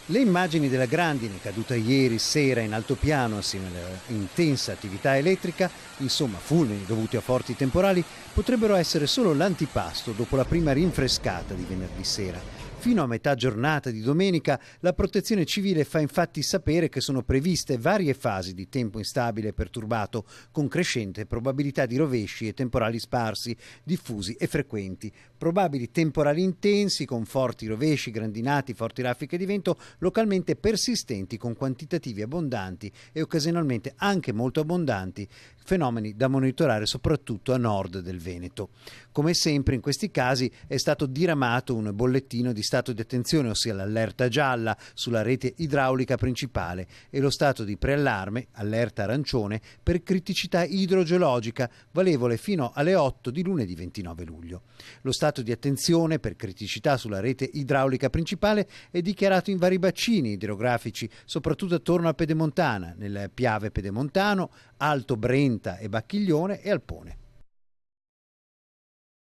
Le immagini della grandine caduta ieri sera in altopiano assieme alla intensa attività elettrica, insomma fulmini dovuti a forti temporali, potrebbero essere solo l'antipasto dopo la prima rinfrescata di venerdì sera. Fino a metà giornata di domenica la Protezione Civile fa infatti sapere che sono previste varie fasi di tempo instabile e perturbato, con crescente probabilità di rovesci e temporali sparsi, diffusi e frequenti. Probabili temporali intensi con forti rovesci, grandinati, forti raffiche di vento localmente persistenti con quantitativi abbondanti e occasionalmente anche molto abbondanti, fenomeni da monitorare soprattutto a nord del Veneto. Come sempre in questi casi è stato diramato un bollettino di stato di attenzione, ossia l'allerta gialla sulla rete idraulica principale e lo stato di preallarme, allerta arancione, per criticità idrogeologica, valevole fino alle 8 di lunedì 29 luglio. Lo stato di attenzione per criticità sulla rete idraulica principale è dichiarato in vari bacini idrografici, soprattutto attorno a Pedemontana, nel Piave Pedemontano, Alto Brenta e Bacchiglione e Alpone.